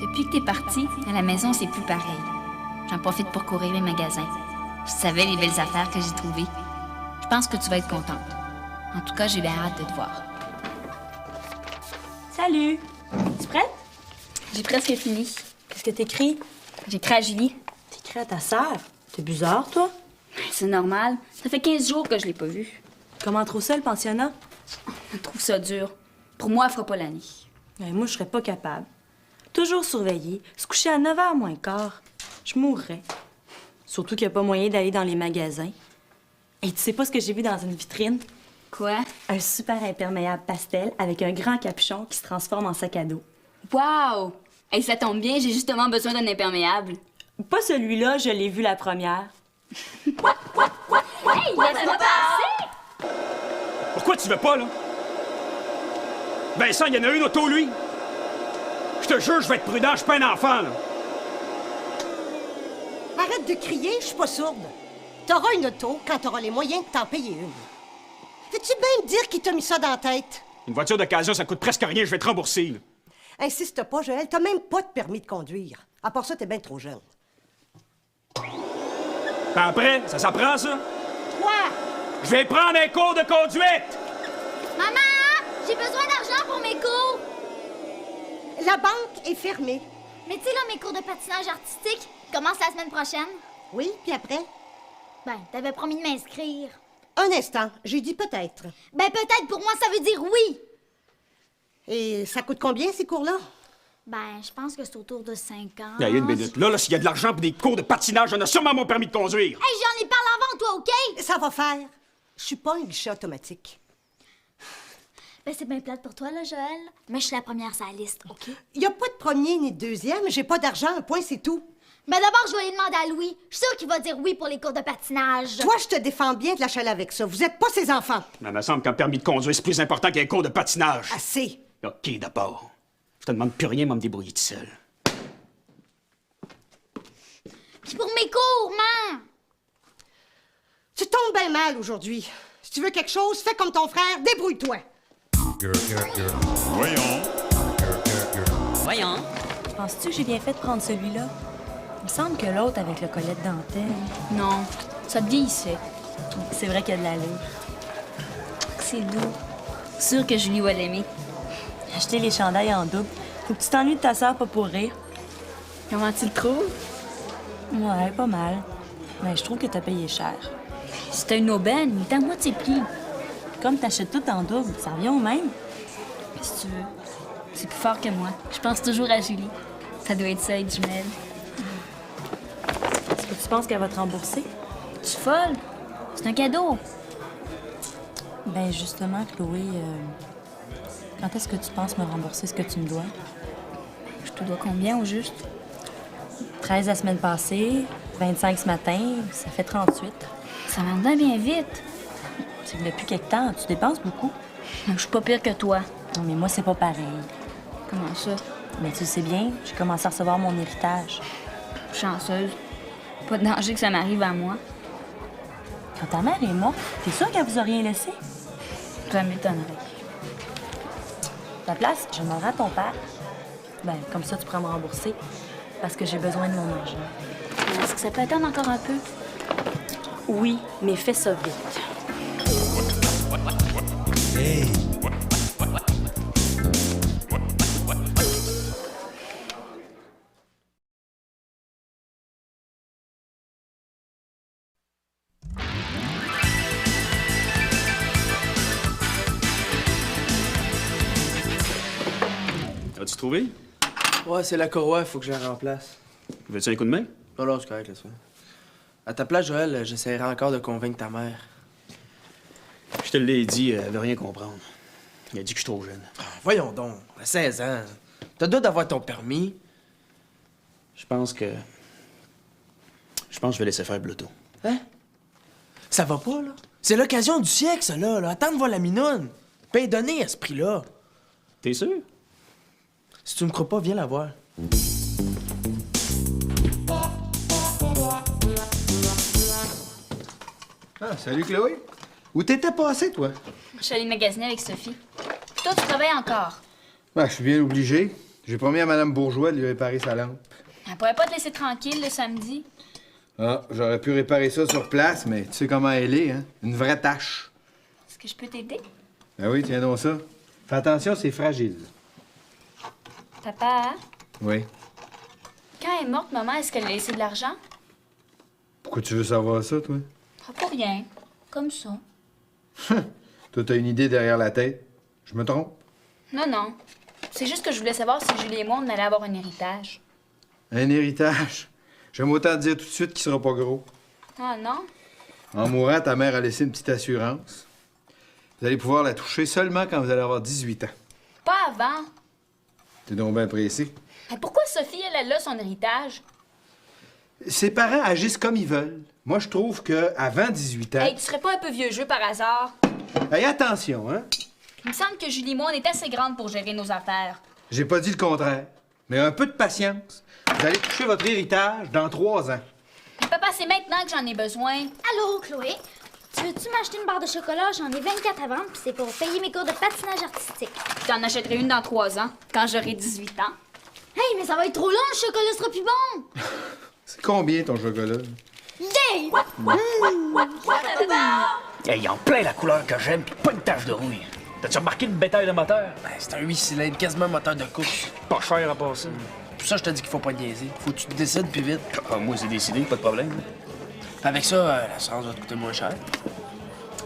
Depuis que t'es parti, à la maison, c'est plus pareil. J'en profite pour courir les magasins. Tu savais les belles affaires que j'ai trouvées. Je pense que tu vas être contente. En tout cas, j'ai bien hâte de te voir. Salut! Tu prête? J'ai presque fini. Qu'est-ce que t'écris? J'écris à Julie. T'écris à ta sœur? T'es bizarre, toi? C'est normal. Ça fait 15 jours que je l'ai pas vue. Comment trop ça, le pensionnat? Je trouve ça dur. Pour moi, elle fera pas l'année. Moi, je serais pas capable. Toujours surveillée, se coucher à 9h moins quart. Je mourrais. Surtout qu'il n'y a pas moyen d'aller dans les magasins. Et tu sais pas ce que j'ai vu dans une vitrine? Quoi? Un super imperméable pastel avec un grand capuchon qui se transforme en sac à dos. Wow! Hey, ça tombe bien, j'ai justement besoin d'un imperméable. Pas celui-là, je l'ai vu la première. Hey, laisse-moi passer! Pourquoi tu veux pas, là? Vincent, il y en a une auto, lui. Je te jure, je vais être prudent, je suis pas un enfant, là. Arrête de crier, je suis pas sourde. T'auras une auto quand t'auras les moyens de t'en payer une. Veux-tu bien me dire qui t'a mis ça dans la tête? Une voiture d'occasion, ça coûte presque rien, je vais te rembourser, là. Insiste pas, Joël, t'as même pas de permis de conduire. À part ça, t'es bien trop jeune. Puis après, ça s'apprend, ça? Toi! Je vais prendre un cours de conduite! Maman! J'ai besoin d'argent pour mes cours! La banque est fermée. Mais tu sais, là, mes cours de patinage artistique commencent la semaine prochaine. Oui, puis après? Ben, t'avais promis de m'inscrire. Un instant, j'ai dit peut-être. Ben, peut-être pour moi, ça veut dire oui! Et ça coûte combien, ces cours-là? Ben, je pense que c'est autour de 5 ans. Il y a une minute. Là, s'il y a de l'argent pour des cours de patinage, j'en ai sûrement mon permis de conduire. Hey, j'en ai parlé avant, toi, OK? Ça va faire. Je suis pas un guichet automatique. Ben, c'est bien plate pour toi, là, Joël. Mais je suis la première sur la liste, OK? Il y a pas de premier ni de deuxième. J'ai pas d'argent, un point, c'est tout. Ben, d'abord, je vais aller demander à Louis. Je suis sûre qu'il va dire oui pour les cours de patinage. Toi, je te défends bien de la chaler avec ça. Vous êtes pas ses enfants. Mais il me semble qu'un permis de conduire, c'est plus important qu'un cours de patinage. Assez. OK, d'abord. Je te demande plus rien, moi, me débrouiller tout seul. Puis pour mes cours, man! Tu tombes bien mal aujourd'hui. Si tu veux quelque chose, fais comme ton frère, débrouille-toi. Voyons. Penses-tu que j'ai bien fait de prendre celui-là? Il me semble que l'autre avec le collet de dentelle. Non, ça te vieillissait. C'est vrai qu'il y a de l'allure. C'est doux. Sûr que Julie va l'aimer. Acheter les chandails en double. Faut que tu t'ennuies de ta sœur pas pour rire. Comment tu le trouves? Ouais, pas mal. Mais je trouve que t'as payé cher. C'est une aubaine, il est à moitié prix. Comme t'achètes tout en double, ça revient au même. Qu'est-ce que tu veux? C'est plus fort que moi. Je pense toujours à Julie. Ça doit être ça, être jumelle. Est-ce que tu penses qu'elle va te rembourser? Tu es folle? C'est un cadeau. Ben justement, Chloé, quand est-ce que tu penses me rembourser ce que tu me dois? Je te dois combien au juste? 13 la semaine passée, 25 ce matin, ça fait 38. Ça m'en donne bien vite. C'est que depuis quelque temps, tu dépenses beaucoup. Je suis pas pire que toi. Non, mais moi, c'est pas pareil. Comment ça? Mais tu le sais bien, j'ai commencé à recevoir mon héritage. Chanceuse. Pas de danger que ça m'arrive à moi. Quand ta mère est morte, t'es sûre qu'elle vous a rien laissé? Ça m'étonnerait. Ta place, je demanderai à ton père. Ben, comme ça, tu pourras me rembourser. Parce que j'ai besoin de mon argent. Est-ce que ça peut attendre encore un peu? Oui, mais fais ça vite. Hey! As-tu trouvé? Ouais, c'est la courroie, faut que je la remplace. Veux-tu un coup de main? Non, non, c'est correct, laisse-moi. À ta place, Joël, j'essaierai encore de convaincre ta mère. Je te l'ai dit, elle veut rien comprendre. Il a dit que je suis trop jeune. Voyons donc, à 16 ans. T'as doit d'avoir ton permis. Je pense que je vais laisser faire Bluto. Hein? Ça va pas, là? C'est l'occasion du siècle, ça, là. Attends de voir la minoune. Paye donné à ce prix-là. T'es sûr? Si tu me crois pas, viens la voir. Ah, salut Chloé. Où t'étais passé, toi? Je suis allée magasiner avec Sophie. Puis toi, tu travailles encore. Ben, je suis bien obligé. J'ai promis à Madame Bourgeois de lui réparer sa lampe. Elle pourrait pas te laisser tranquille le samedi? Ah, j'aurais pu réparer ça sur place, mais tu sais comment elle est, hein? Une vraie tâche. Est-ce que je peux t'aider? Ben oui, tiens donc ça. Fais attention, c'est fragile. Papa, Oui. quand elle est morte, maman, est-ce qu'elle a laissé de l'argent? Pourquoi tu veux savoir ça, toi? Ah, pas rien. Comme ça. Toi, t'as une idée derrière la tête. Je me trompe? Non, non. C'est juste que je voulais savoir si Julie et moi, on allait avoir un héritage. Un héritage? J'aime autant te dire tout de suite qu'il sera pas gros. Ah non? En mourant, ta mère a laissé une petite assurance. Vous allez pouvoir la toucher seulement quand vous allez avoir 18 ans. Pas avant. T'es donc bien pressé. Mais pourquoi Sophie, elle a son héritage? Ses parents agissent comme ils veulent. Moi, je trouve que avant 18 ans... Hey, tu serais pas un peu vieux jeu par hasard? Hey, attention, hein? Il me semble que Julie et moi, on est assez grandes pour gérer nos affaires. J'ai pas dit le contraire. Mais un peu de patience. Vous allez toucher votre héritage dans 3 ans. Mais papa, c'est maintenant que j'en ai besoin. Allô, Chloé? Tu veux-tu m'acheter une barre de chocolat? J'en ai 24 à vendre, puis c'est pour payer mes cours de patinage artistique. Je t'en achèterai une dans 3 ans, quand j'aurai 18 ans. Hey, mais ça va être trop long, le chocolat sera plus bon! C'est combien ton chocolat? Yay! Hey, en plein la couleur que j'aime, pis pas une tache de rouille. T'as-tu remarqué le bétail de moteur? Ben, c'est un 8 cylindres, quasiment moteur de course. Pas cher à passer. Pour ça, je te dis qu'il faut pas niaiser. Faut que tu te décides puis vite. Ah, moi, c'est décidé, pas de problème. Avec ça, l'assurance va te coûter moins cher.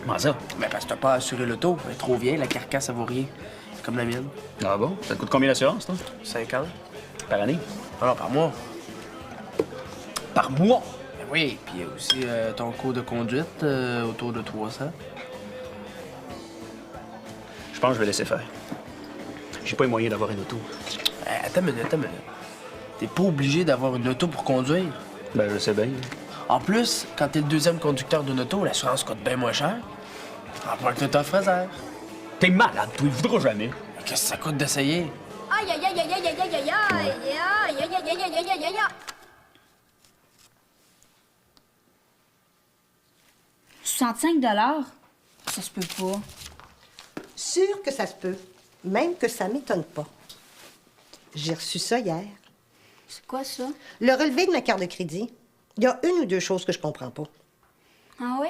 Comment ça? Ben, parce que t'as pas assuré l'auto. Elle est trop vieille, la carcasse, ça vaut rien. C'est comme la mienne. Ah bon? Ça te coûte combien l'assurance, toi? 50. Par année? Alors, par mois. Par mois? Ben oui, puis il y a aussi ton cours de conduite, autour de 300. Je pense que je vais laisser faire. J'ai pas les moyens d'avoir une auto. Attends une minute. T'es pas obligé d'avoir une auto pour conduire. Ben, je sais bien. En plus, quand t'es le deuxième conducteur d'une auto, l'assurance coûte bien moins cher. Emprunte ton fraisière. T'es malade, toi, il voudra jamais. Qu'est-ce que ça coûte d'essayer? Aïe, aïe, aïe, aïe, aïe, aïe, aïe, aïe, aïe, aïe, aïe, aïe, aïe, aïe, aïe, aïe. $65? Ça se peut pas. Sûr que ça se peut. Même que ça m'étonne pas. J'ai reçu ça hier. C'est quoi ça? Le relevé de ma carte de crédit. Il y a une ou deux choses que je comprends pas. Ah oui?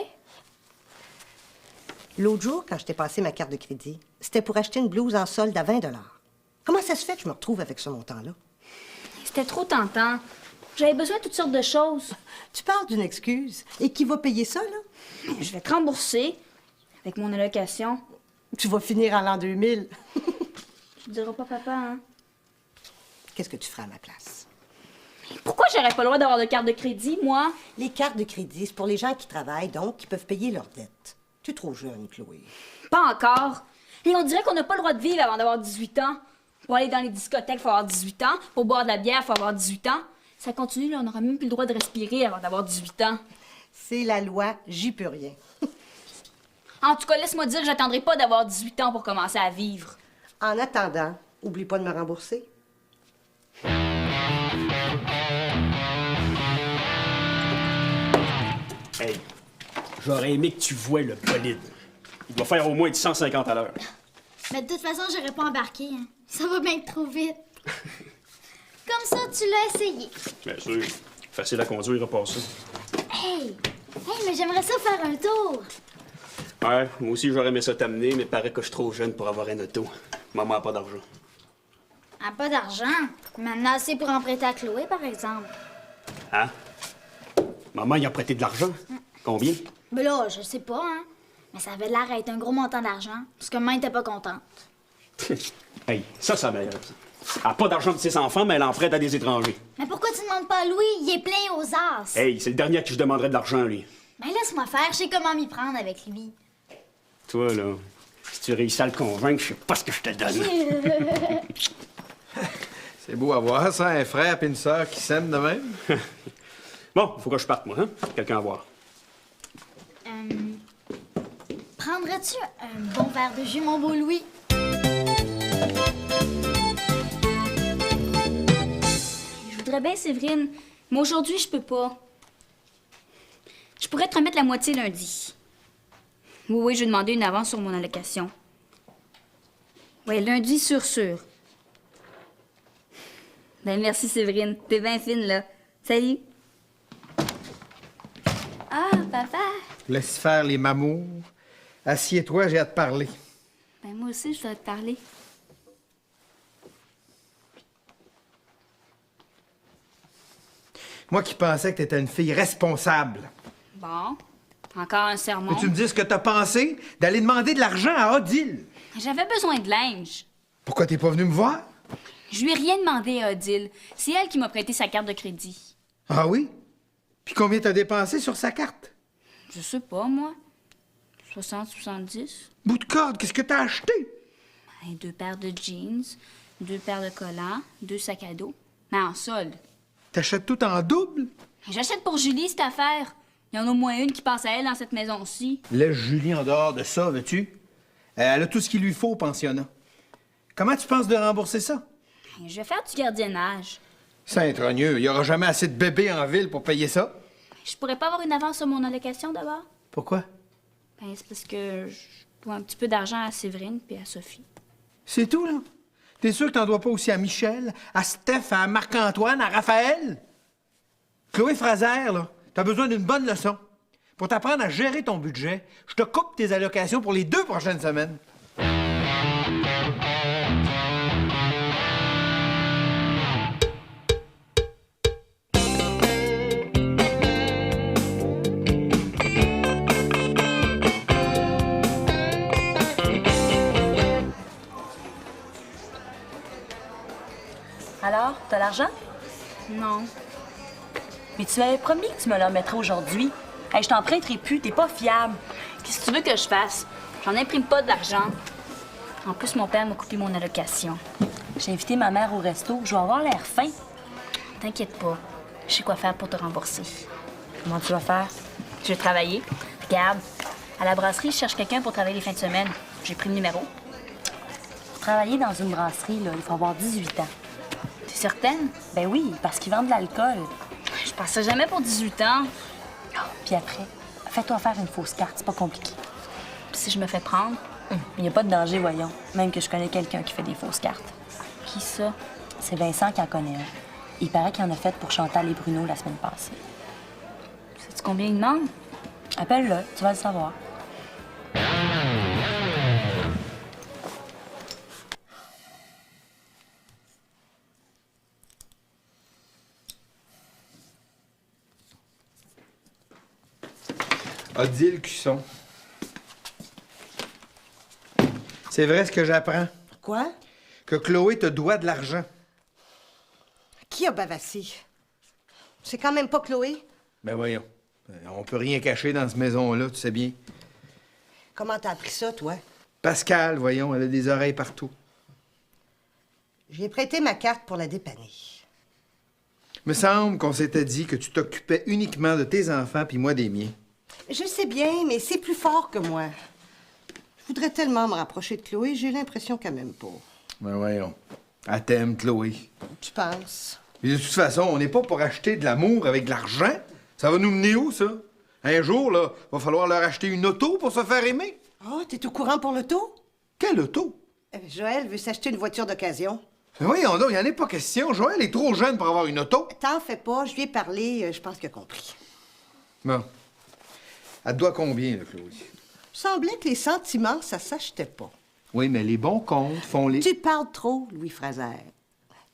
L'autre jour, quand je t'ai passé ma carte de crédit, c'était pour acheter une blouse en solde à 20 $. Comment ça se fait que je me retrouve avec ce montant-là? C'était trop tentant. J'avais besoin de toutes sortes de choses. Tu parles d'une excuse. Et qui va payer ça, là? Je vais te rembourser avec mon allocation. Tu vas finir en l'an 2000. Tu ne diras pas papa, hein? Qu'est-ce que tu feras à ma place? Pourquoi j'aurais pas le droit d'avoir de carte de crédit, moi? Les cartes de crédit, c'est pour les gens qui travaillent, donc qui peuvent payer leurs dettes. Tu es trop jeune, Chloé. Pas encore. Et on dirait qu'on n'a pas le droit de vivre avant d'avoir 18 ans. Pour aller dans les discothèques, il faut avoir 18 ans. Pour boire de la bière, il faut avoir 18 ans. Ça continue, là, on n'aura même plus le droit de respirer avant d'avoir 18 ans. C'est la loi, j'y peux rien. En tout cas, laisse-moi dire que j'attendrai pas d'avoir 18 ans pour commencer à vivre. En attendant, oublie pas de me rembourser. Hey, j'aurais aimé que tu vois le bolide. Il doit faire au moins de 150 à l'heure. Mais de toute façon, j'aurais pas embarqué. Hein. Ça va bien trop vite. Comme ça, tu l'as essayé. Bien sûr. Facile à conduire, à part ça. Hey, mais j'aimerais ça faire un tour. Ouais, moi aussi, j'aurais aimé ça t'amener, mais paraît que je suis trop jeune pour avoir un auto. Maman a pas d'argent. Ah, pas d'argent. Maintenant, assez pour en prêter à Chloé, par exemple. Hein? Maman, il a prêté de l'argent. Combien? Mais là, je sais pas, hein. Mais ça avait l'air d'être un gros montant d'argent, parce que maman était pas contente. Hey, ça m'énerve. Elle a pas d'argent de ses enfants, mais elle en prête à des étrangers. Mais pourquoi tu demandes pas à Louis? Il est plein aux as. Hey, c'est le dernier à qui je demanderais de l'argent, lui. Mais laisse-moi faire, je sais comment m'y prendre avec lui. Toi, là, si tu réussis à le convaincre, je sais pas ce que je te donne. C'est beau à voir, ça, un frère et une sœur qui s'aiment de même. Bon, faut que je parte, moi, hein? Quelqu'un à voir. Prendrais-tu un bon verre de jus, mon beau Louis? Je voudrais bien, Séverine, mais aujourd'hui, je peux pas. Je pourrais te remettre la moitié lundi. Oui, je vais demander une avance sur mon allocation. Oui, lundi, sûr. Ben merci, Séverine. T'es bien fine, là. Salut. Ah, papa. Laisse faire les mamours. Assieds-toi, j'ai à te parler. Ben moi aussi, je dois te parler. Moi qui pensais que t'étais une fille responsable. Bon, encore un sermon. Peux-tu me dire ce que t'as pensé d'aller demander de l'argent à Odile? J'avais besoin de linge. Pourquoi t'es pas venu me voir? Je lui ai rien demandé à Odile. C'est elle qui m'a prêté sa carte de crédit. Ah oui? Puis combien t'as dépensé sur sa carte? Je sais pas, moi. 60, 70. Bout de corde, qu'est-ce que t'as acheté? Ben, 2 paires de jeans, 2 paires de collants, 2 sacs à dos. Mais en solde. T'achètes tout en double? J'achète pour Julie cette affaire. Il y en a au moins une qui passe à elle dans cette maison-ci. Laisse Julie en dehors de ça, veux-tu? Elle a tout ce qu'il lui faut au pensionnat. Comment tu penses de rembourser ça? Ben, je vais faire du gardiennage. Saint-Trogneux, il y aura jamais assez de bébés en ville pour payer ça. Je pourrais pas avoir une avance sur mon allocation d'abord? Pourquoi? Ben, c'est parce que je dois un petit peu d'argent à Séverine puis à Sophie. C'est tout, là? T'es sûr que t'en dois pas aussi à Michel, à Steph, à Marc-Antoine, à Raphaël? Chloé Fraser, là, t'as besoin d'une bonne leçon. Pour t'apprendre à gérer ton budget, je te coupe tes allocations pour les 2 prochaines semaines. Alors, t'as l'argent? Non. Mais tu m'avais promis que tu me le remettrais aujourd'hui. Hey, je t'en prêterai plus, t'es pas fiable. Qu'est-ce que tu veux que je fasse? J'en imprime pas de l'argent. En plus, mon père m'a coupé mon allocation. J'ai invité ma mère au resto, je vais avoir l'air fin. T'inquiète pas. Je sais quoi faire pour te rembourser. Comment tu vas faire? Je vais travailler. Regarde, à la brasserie, je cherche quelqu'un pour travailler les fins de semaine. J'ai pris le numéro. Pour travailler dans une brasserie, là, il faut avoir 18 ans. T'es certaine? Ben oui, parce qu'ils vendent de l'alcool. Je passerai jamais pour 18 ans. Puis après, fais-toi faire une fausse carte, c'est pas compliqué. Puis si je me fais prendre, Il n'y a pas de danger, voyons. Même que je connais quelqu'un qui fait des fausses cartes. qui ça? C'est Vincent qui en connaît un. Il paraît qu'il en a fait pour Chantal et Bruno la semaine passée. Sais-tu combien il demande? Appelle-le, tu vas le savoir. Odile Cusson. C'est vrai ce que j'apprends? Quoi? Que Chloé te doit de l'argent. Qui a bavassé? C'est quand même pas Chloé. Ben voyons. On peut rien cacher dans cette maison-là, tu sais bien. Comment t'as appris ça, toi? Pascal, voyons, elle a des oreilles partout. J'ai prêté ma carte pour la dépanner. Me semble qu'on s'était dit que tu t'occupais uniquement de tes enfants puis moi des miens. Je sais bien, mais c'est plus fort que moi. Je voudrais tellement me rapprocher de Chloé, j'ai l'impression qu'elle m'aime pas. Ben voyons. Elle t'aime, Chloé. Tu penses? Mais de toute façon, on n'est pas pour acheter de l'amour avec de l'argent. Ça va nous mener où, ça? Un jour, là, va falloir leur acheter une auto pour se faire aimer. Oh, t'es au courant pour l'auto? Quelle auto? Joël veut s'acheter une voiture d'occasion. Ben voyons donc, il en est pas question. Joël est trop jeune pour avoir une auto. T'en fais pas, je lui ai parlé, je pense qu'il a compris. Bon. Elle te doit combien, là, Chloé? Il semblait que les sentiments, ça s'achetait pas. Oui, mais les bons comptes font les... Tu parles trop, Louis Fraser.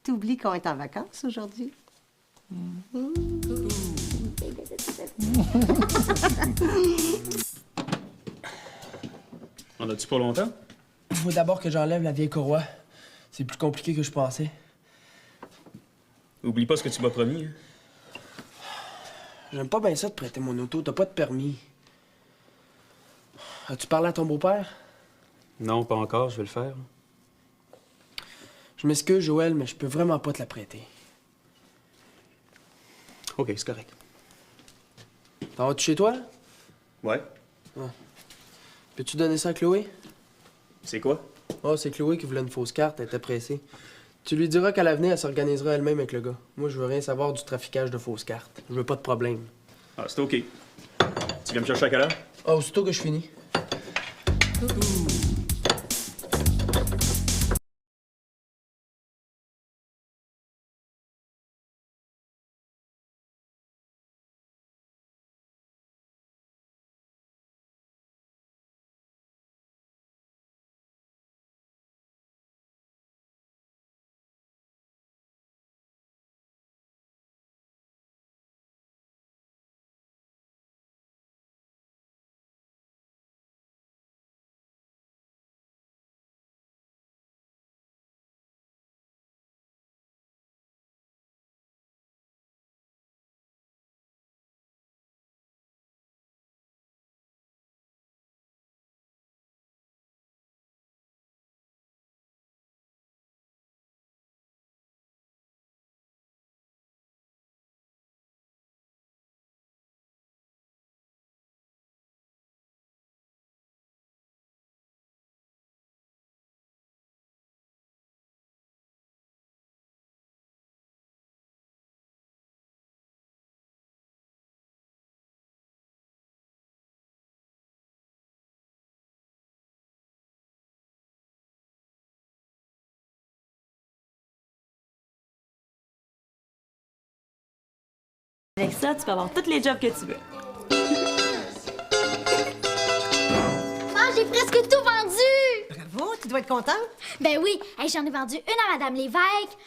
T'oublies qu'on est en vacances aujourd'hui? En as-tu pas longtemps? Faut d'abord que j'enlève la vieille courroie. C'est plus compliqué que je pensais. Oublie pas ce que tu m'as promis. Hein? J'aime pas bien ça de prêter mon auto. T'as pas de permis. As-tu parlé à ton beau-père? Non, pas encore, je vais le faire. Je m'excuse, Joël, mais je peux vraiment pas te la prêter. OK, c'est correct. T'en vas-tu chez toi? Ouais. Peux-tu donner ça à Chloé? C'est quoi? Oh, c'est Chloé qui voulait une fausse carte, elle était pressée. Tu lui diras qu'à l'avenir, elle s'organisera elle-même avec le gars. Moi, je veux rien savoir du traficage de fausses cartes. Je veux pas de problème. Ah, c'est OK. Tu viens me chercher à quelle heure? Oh, aussitôt que je finis. Avec ça, tu peux avoir tous les jobs que tu veux. Ah, j'ai presque tout vendu! Bravo, tu dois être contente. Ben oui, hey, j'en ai vendu une à Madame Lévesque,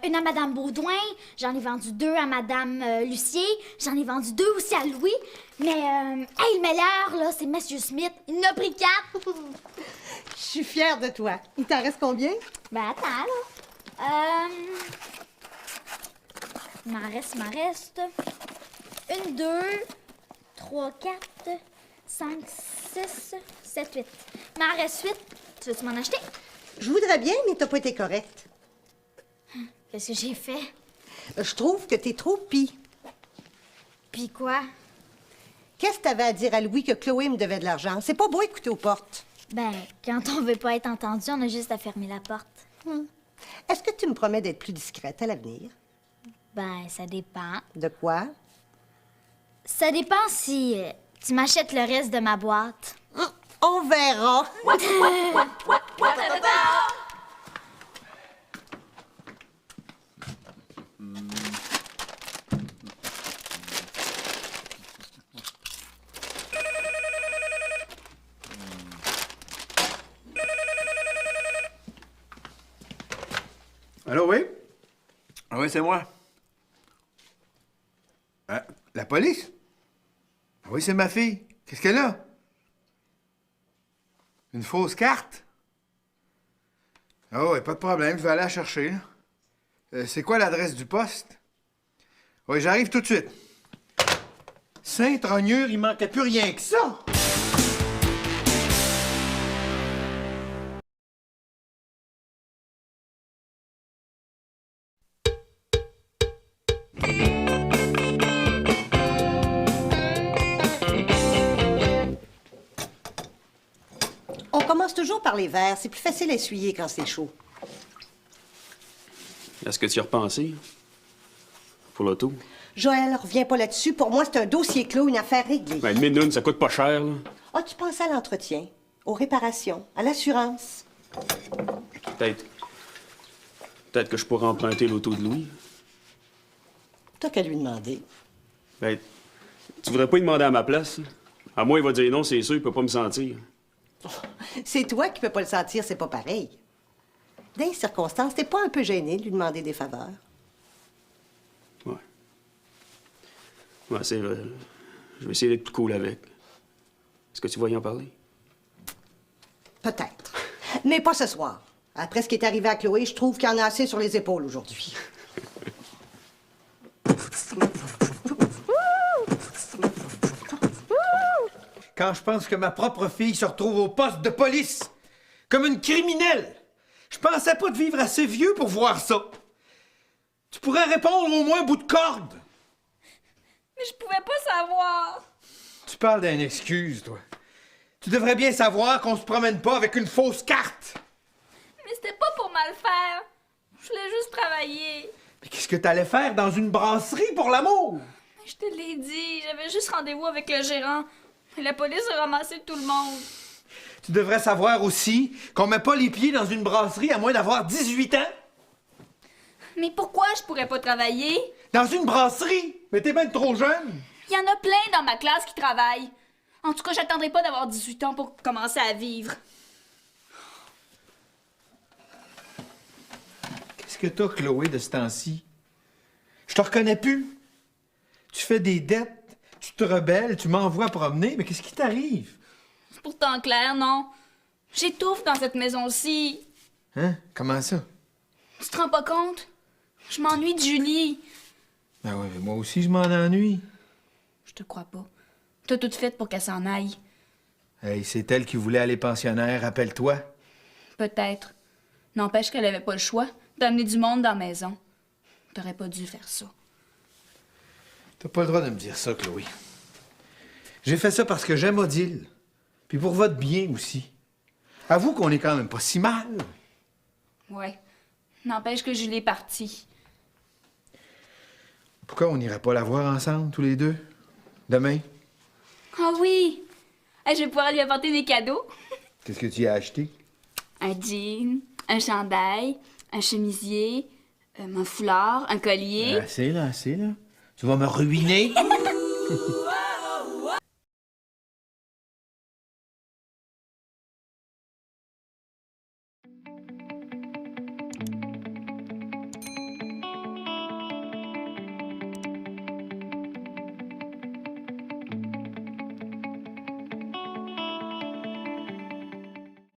une à Madame Baudouin, j'en ai vendu 2 à Madame Lucier, j'en ai vendu 2 aussi à Louis. Mais, hey, le meilleur, là, c'est Monsieur Smith. Il en a pris 4. Je suis fière de toi. Il t'en reste combien? Ben, attends, là. Il m'en reste. 1, 2, 3, 4, 5, 6, 7, 8. Il m'en reste 8. Tu veux-tu m'en acheter? Je voudrais bien, mais t'as pas été correcte. Qu'est-ce que j'ai fait? Je trouve que t'es trop pis. Puis quoi? Qu'est-ce que t'avais à dire à Louis que Chloé me devait de l'argent? C'est pas beau écouter aux portes. Ben, quand on veut pas être entendu, on a juste à fermer la porte. Est-ce que tu me promets d'être plus discrète à l'avenir? Ben, ça dépend. De quoi? Ça dépend si tu m'achètes le reste de ma boîte. On verra. Allô, oui? Ah oui, c'est moi. La police? Ah oui, c'est ma fille. Qu'est-ce qu'elle a? Une fausse carte? Ah oui, pas de problème, je vais aller la chercher. C'est quoi l'adresse du poste? Oui, j'arrive tout de suite. Sainte-Rognure, il manquait plus rien que ça! On commence toujours par les verres. C'est plus facile à essuyer quand c'est chaud. Est-ce que tu y as repensé? Pour l'auto? Joël, reviens pas là-dessus. Pour moi, c'est un dossier clos, une affaire réglée. Ben, une minoune, ça coûte pas cher, là. Ah, tu penses à l'entretien, aux réparations, à l'assurance. Peut-être. Peut-être que je pourrais emprunter l'auto de Louis. T'as qu'à lui demander. Ben, tu voudrais pas lui demander à ma place? À moi, il va dire non, c'est sûr, il peut pas me sentir. C'est toi qui peux pas le sentir, c'est pas pareil. Dans les circonstances, t'es pas un peu gêné de lui demander des faveurs? Ouais. Ouais, c'est vrai. Je vais essayer d'être plus cool avec. Est-ce que tu vas y en parler? Peut-être. Mais pas ce soir. Après ce qui est arrivé à Chloé, je trouve qu'il y en a assez sur les épaules aujourd'hui. Quand je pense que ma propre fille se retrouve au poste de police, comme une criminelle, je pensais pas de vivre assez vieux pour voir ça. Tu pourrais répondre au moins bout de corde. Mais je pouvais pas savoir. Tu parles d'une excuse, toi. Tu devrais bien savoir qu'on se promène pas avec une fausse carte. Mais c'était pas pour mal faire. Je voulais juste travailler. Mais qu'est-ce que t'allais faire dans une brasserie, pour l'amour? Je te l'ai dit, j'avais juste rendez-vous avec le gérant. Et la police a ramassé tout le monde. Tu devrais savoir aussi qu'on met pas les pieds dans une brasserie à moins d'avoir 18 ans. Mais pourquoi je pourrais pas travailler? Dans une brasserie? Mais t'es ben trop jeune. Il y en a plein dans ma classe qui travaillent. En tout cas, j'attendrai pas d'avoir 18 ans pour commencer à vivre. Qu'est-ce que t'as, Chloé, de ce temps-ci? Je te reconnais plus. Tu fais des dettes, tu te rebelles, tu m'envoies promener, mais qu'est-ce qui t'arrive? C'est pourtant clair, non? J'étouffe dans cette maison-ci. Hein? Comment ça? Tu te rends pas compte? Je m'ennuie de Julie. Ben oui, mais moi aussi, je m'en ennuie. Je te crois pas. T'as tout fait pour qu'elle s'en aille. Hey, c'est elle qui voulait aller pensionnaire, rappelle-toi. Peut-être. N'empêche qu'elle avait pas le choix d'amener du monde dans la maison. T'aurais pas dû faire ça. T'as pas le droit de me dire ça, Chloé. J'ai fait ça parce que j'aime Odile. Puis pour votre bien aussi. Avoue qu'on est quand même pas si mal. Ouais. N'empêche que Julie est partie. Pourquoi on n'irait pas la voir ensemble, tous les deux? Demain? Ah oui! Je vais pouvoir lui apporter des cadeaux. Qu'est-ce que tu y as acheté? Un jean, un chandail, un chemisier, un foulard, un collier. Assez, là, assez, là. Tu vas me ruiner.